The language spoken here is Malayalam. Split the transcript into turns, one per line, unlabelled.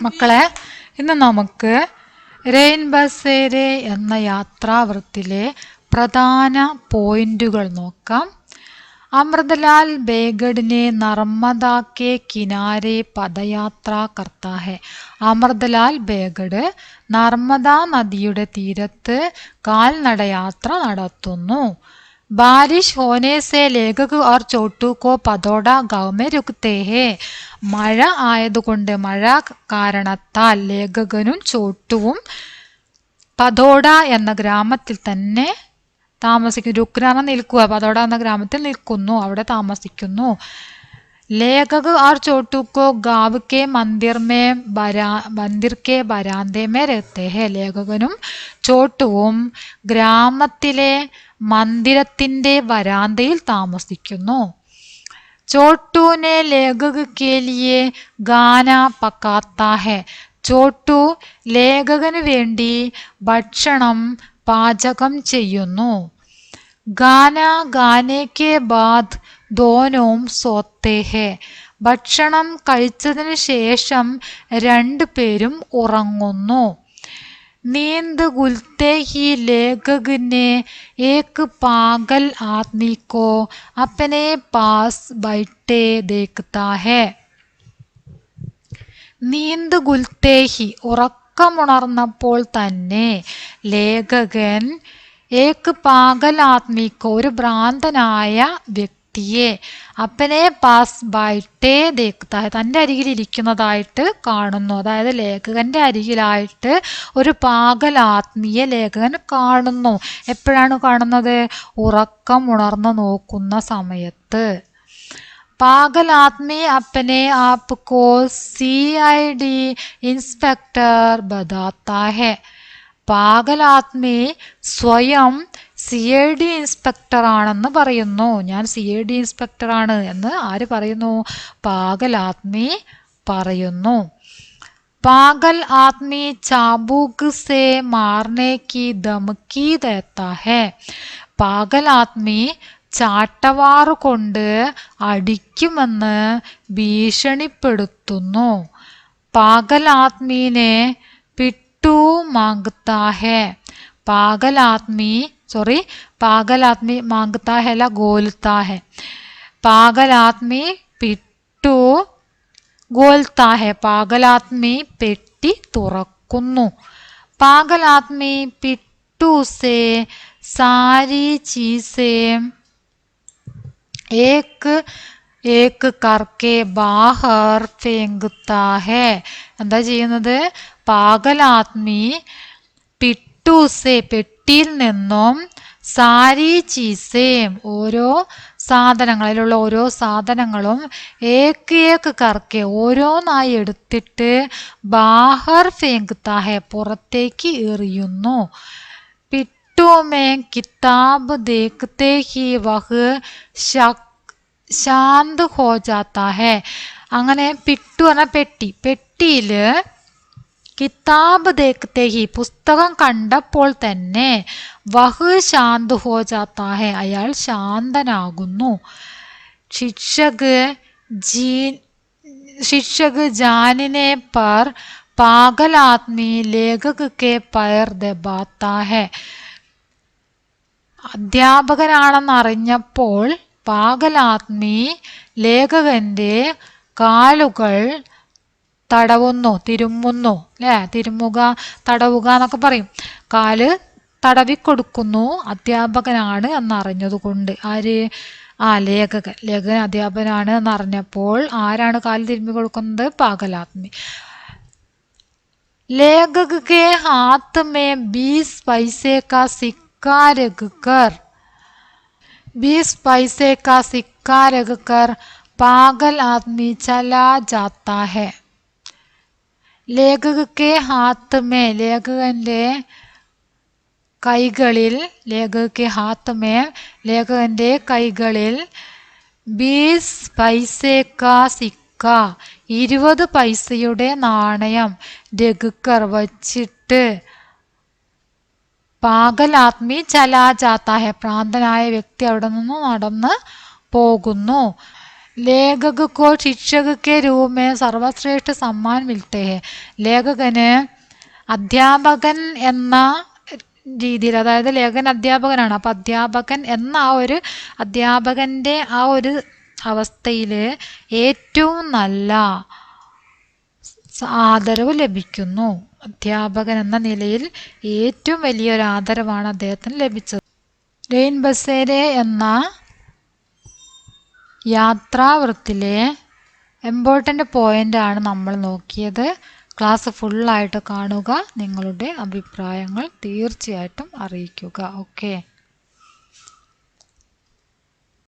മക്കളെ, ഇന്ന് നമുക്ക് റെയിൻ ബസേരെ എന്ന യാത്രാവൃത്തിലെ പ്രധാന പോയിന്റുകൾ നോക്കാം. അമൃതലാൽ ബേഗഡിനെ നർമ്മദ കെ കിനാരെ പദയാത്ര കർത്താ ഹെ. അമൃതലാൽ ബേഗഡ് നർമ്മദ നദിയുടെ തീരത്ത് കാൽനടയാത്ര നടത്തുന്നു. बारिश होने से लेखक और छोटू को പതോഡ गांव में रुकते हैं. മഴ ആയതുകൊണ്ട് മഴ കാരണത്താൽ ലേഖകനും ചോട്ടുവും പതോഡ എന്ന ഗ്രാമത്തിൽ തന്നെ താമസിക്കുന്നു. രുക്നാണ് നിൽക്കുക, പതോഡ എന്ന ഗ്രാമത്തിൽ നിൽക്കുന്നു, അവിടെ താമസിക്കുന്നു. लेखक और छोटू को गांव के मंदिर के बरामदे में रहते हैं. ലേഖകനും ചോട്ടുവും ഗ്രാമത്തിലെ മന്ദിരത്തിന്റെ വരാന്തയിൽ താമസിക്കുന്നു. ചോട്ടുനെ ലേഖക കെ ലിയെ ഗാന പക്കാത്ത ഹെ. ചോട്ടു ലേഖകന് വേണ്ടി ഭക്ഷണം പാചകം ചെയ്യുന്നു. ഗാന ഗാനെ കെ ബാദ് ദോനോം സോത്തെ ഹെ. ഭക്ഷണം കഴിച്ചതിന് ശേഷം രണ്ടുപേരും ഉറങ്ങുന്നു. नींद खुलते ही लेखक ने एक पागल आदमी को अपने पास बैठे देखता है. നീന്ത് ഗുൽത്തേഹി ഉറക്കമുണർന്നപ്പോൾ തന്നെ ലേഖകൻ ഏക് പാഗൽ ആത്മീക്കോ ഒരു ഭ്രാന്തനായ വ്യക്തിയെ അപ്പനെ പാസ് ബൈട്ടേ ദേഖ്താ ഹെ തൻ്റെ അരികിൽ ഇരിക്കുന്നതായിട്ട് കാണുന്നു. അതായത് ലേഖകന്റെ അരികിലായിട്ട് ഒരു പാഗൽ ആത്മീയെ ലേഖകൻ കാണുന്നു. എപ്പോഴാണ് കാണുന്നത്? ഉറക്കം ഉണർന്നു നോക്കുന്ന സമയത്ത്. പാഗൽ ആത്മി അപ്പനെ ആപ്കോ CID ഇൻസ്പെക്ടർ ബതാത്താ ഹെ. പാഗൽ ആത്മി സ്വയം CID ഇൻസ്പെക്ടർ ആണെന്ന് പറയുന്നു. ഞാൻ CID ഇൻസ്പെക്ടർ ആണ് എന്ന് ആര് പറയുന്നു? പാഗൽ ആത്മി പറയുന്നു. പാഗൽ ആത്മി ചാബൂക്ക് സേ മാർനെ കി ധമക്കി ദേത്താ ഹെ. പാഗൽ ആത്മി ചാട്ടവാറ് കൊണ്ട് അടിക്കുമെന്ന് ഭീഷണിപ്പെടുത്തുന്നു. പാഗൽ ആത്മീനെ പിട്ടു മാങ്ഗത്താ ഹെ. പാഗൽ ആത്മി മാങ്ഗത്താ ഹെ അല്ല, ഗോൽത്താ ഹെ. പാഗൽ ആത്മി പിട്ടു ഗോൽത്താ ഹെ. പാഗൽ ആത്മി പെട്ടി തുറക്കുന്നു. പാഗൽ ആത്മി പിട്ടു സേ സാരി ചീസേ ഏക് കർക്കെ ബാഹർ ഫേങ്കുത്താ ഹെ. എന്താ ചെയ്യുന്നത്? പാഗൽ ആത്മി പിട്ടൂസെ പെട്ടിയിൽ നിന്നും സാരി ചീസേം ഓരോ സാധനങ്ങളിലുള്ള ഓരോ സാധനങ്ങളും ഏക്ക് കർക്കെ ഓരോന്നായി എടുത്തിട്ട് ബാഹർ ഫേങ്കുത്താ ഹെ പുറത്തേക്ക് എറിയുന്നു. പിട്ടു മേ കിതാബ് ദേഖ്തേ ഹി വഹ് ശാന്ത് ഹോ ജാത്താ ഹെ. അങ്ങനെ പിട്ടു എന്ന പെട്ടിയില് കിതാബ് ദേഖ്തേ ഹി പുസ്തകം കണ്ടപ്പോൾ തന്നെ വഹ് ശാന്ത് ഹോ ജാത്താ ഹെ അയാൾ ശാന്തനാകുന്നു. शिक्षक जानिने पर पागल आदमी लेखक के पैर दबाता है. അധ്യാപകനാണെന്നറിഞ്ഞപ്പോൾ പാഗൽ ആത്മി ലേഖകന്റെ കാലുകൾ തിരുമ്മുന്നു അല്ലേ? തടവുക എന്നൊക്കെ പറയും. കാല് തടവിക്കൊടുക്കുന്നു അധ്യാപകനാണ് എന്നറിഞ്ഞതുകൊണ്ട്. ആര്? ലേഖകൻ അധ്യാപകനാണ് എന്നറിഞ്ഞപ്പോൾ ആരാണ് കാല് തിരുമ്മി കൊടുക്കുന്നത്? പാഗൽ ആത്മി. ലേഖക കെ ഹാത്ത് മേ 20 പൈസേ കാ സിക്ക രഖ്കർ 20 पैसे का सिक्का रखकर पागल आदमी चला जाता है. ലേഖക കെ ഹാത്ത് മേ ലേഖകന്റെ കൈകളിൽ 20 പൈസേ കാ സിക്ക 20 പൈസയുടെ നാണയം രഖ്കർ വച്ചിട്ട് പാഗൽ ആത്മി ചലാ ജാത്താ ഹെ ഭ്രാന്തനായ വ്യക്തി അവിടെ നിന്ന് നടന്ന് പോകുന്നു. लेखक को शिक्षक के रूप में സർവശ്രേഷ്ഠ സമ്മാൻ മിൽത്തെ ഹെ. ലേഖകന് അധ്യാപകൻ എന്ന രീതിയിൽ, അതായത് ലേഖകൻ അധ്യാപകനാണ്, അപ്പം അധ്യാപകൻ എന്ന അധ്യാപകൻ്റെ ആ ഒരു അവസ്ഥയിൽ ഏറ്റവും നല്ല ആദരവ് ലഭിക്കുന്നു. അധ്യാപകൻ എന്ന നിലയിൽ ഏറ്റവും വലിയൊരു ആദരവാണ് അദ്ദേഹത്തിന് ലഭിച്ചത്. റെയിൻ ബസേരെ എന്ന യാത്രാവൃത്തിലെ ഇമ്പോർട്ടൻ്റ് പോയിൻ്റാണ് നമ്മൾ നോക്കിയത്. ക്ലാസ് ഫുള്ളായിട്ട് കാണുക. നിങ്ങളുടെ അഭിപ്രായങ്ങൾ തീർച്ചയായിട്ടും അറിയിക്കുക. ഓക്കെ.